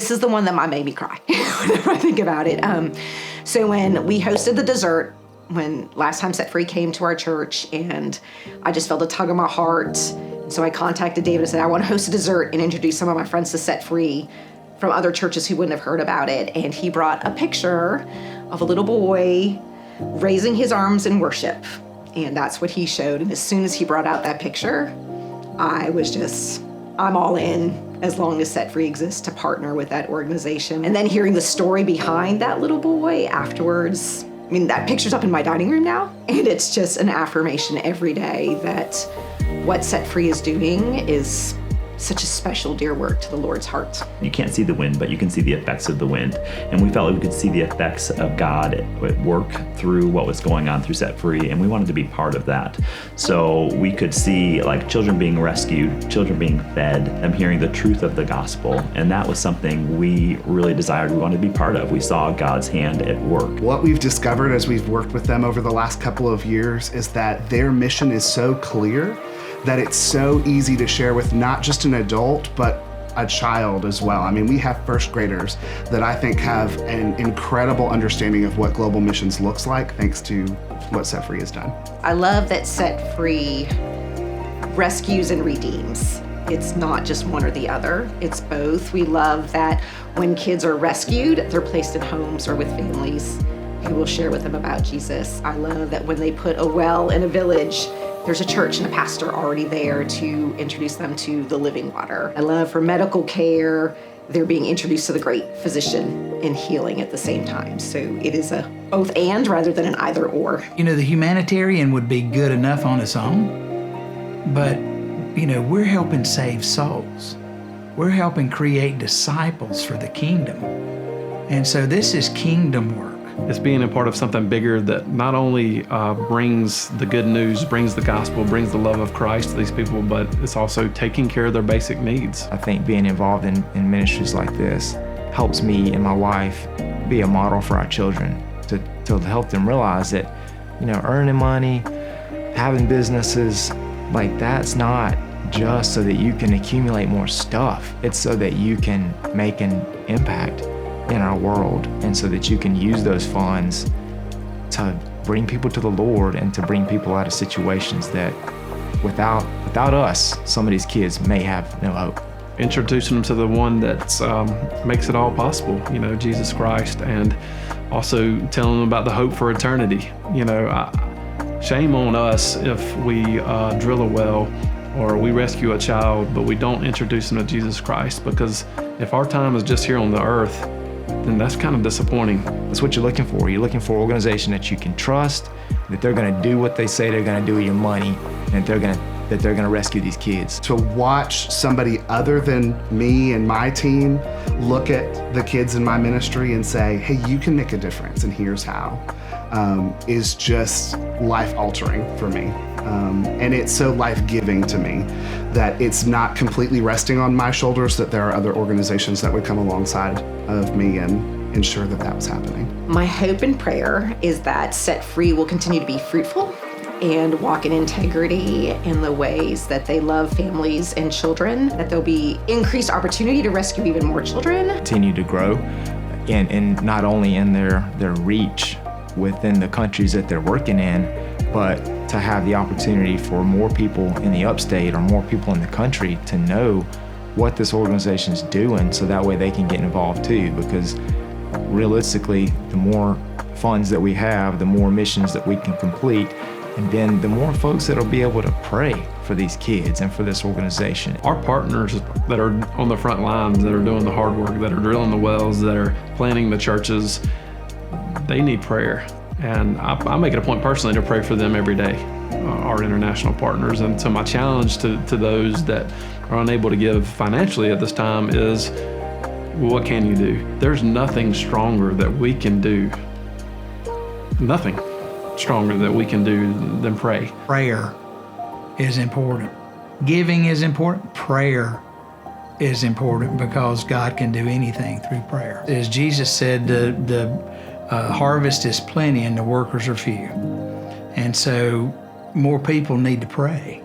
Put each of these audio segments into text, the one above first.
This is the one that made me cry whenever I think about it. So when we hosted the dessert, when last time Set Free came to our church, and I just felt a tug on my heart. And so I contacted David and said, I want to host a dessert and introduce some of my friends to Set Free from other churches who wouldn't have heard about it. And he brought a picture of a little boy raising his arms in worship. And that's what he showed. And as soon as he brought out that picture, I'm all in as long as Set Free exists to partner with that organization. And then hearing the story behind that little boy afterwards, I mean, that picture's up in my dining room now, and it's just an affirmation every day that what Set Free is doing is such a special, dear work to the Lord's heart. You can't see the wind, but you can see the effects of the wind. And we felt like we could see the effects of God at work through what was going on through Set Free, and we wanted to be part of that. So we could see like children being rescued, children being fed, them hearing the truth of the gospel. And that was something we really desired, we wanted to be part of. We saw God's hand at work. What we've discovered as we've worked with them over the last couple of years is that their mission is so clear that it's so easy to share with not just an adult, but a child as well. I mean, we have first graders that I think have an incredible understanding of what global missions looks like, thanks to what Set Free has done. I love that Set Free rescues and redeems. It's not just one or the other, it's both. We love that when kids are rescued, they're placed in homes or with families who will share with them about Jesus. I love that when they put a well in a village, there's a church and a pastor already there to introduce them to the living water. I love for medical care, they're being introduced to the great physician in healing at the same time. So it is a both and rather than an either or. You know, the humanitarian would be good enough on its own, but, you know, we're helping save souls. We're helping create disciples for the kingdom. And so this is kingdom work. It's being a part of something bigger that not only brings the good news, brings the gospel, brings the love of Christ to these people, but it's also taking care of their basic needs. I think being involved in ministries like this helps me and my wife be a model for our children to help them realize that, you know, earning money, having businesses, like that's not just so that you can accumulate more stuff. It's so that you can make an impact in our world, and so that you can use those funds to bring people to the Lord and to bring people out of situations that without us, some of these kids may have no hope. Introducing them to the one that makes it all possible, you know, Jesus Christ, and also telling them about the hope for eternity. You know, shame on us if we drill a well or we rescue a child, but we don't introduce them to Jesus Christ, because if our time is just here on the earth, then that's kind of disappointing. That's what you're looking for. You're looking for an organization that you can trust, that they're gonna do what they say they're gonna do with your money, and that they're gonna rescue these kids. To watch somebody other than me and my team look at the kids in my ministry and say, hey, you can make a difference, and here's how, is just life-altering for me. And it's so life-giving to me that it's not completely resting on my shoulders, that there are other organizations that would come alongside of me and ensure that that was happening. My hope and prayer is that Set Free will continue to be fruitful and walk in integrity in the ways that they love families and children, that there'll be increased opportunity to rescue even more children. Continue to grow, and not only in their reach within the countries that they're working in, but to have the opportunity for more people in the upstate or more people in the country to know what this organization is doing, so that way they can get involved too. Because realistically, the more funds that we have, the more missions that we can complete, and then the more folks that'll be able to pray for these kids and for this organization. Our partners that are on the front lines, that are doing the hard work, that are drilling the wells, that are planning the churches, they need prayer. And I make it a point personally to pray for them every day, our international partners. And so my challenge to those that are unable to give financially at this time is, what can you do? There's nothing stronger that we can do. Nothing stronger that we can do than pray. Prayer is important. Giving is important. Prayer is important, because God can do anything through prayer. As Jesus said, the harvest is plenty and the workers are few. And so more people need to pray?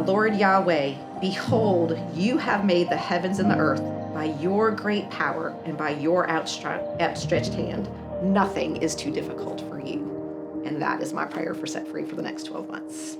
Lord Yahweh, behold, you have made the heavens and the earth by your great power and by your outstretched hand. Nothing is too difficult for you. And that is my prayer for Set Free for the next 12 months.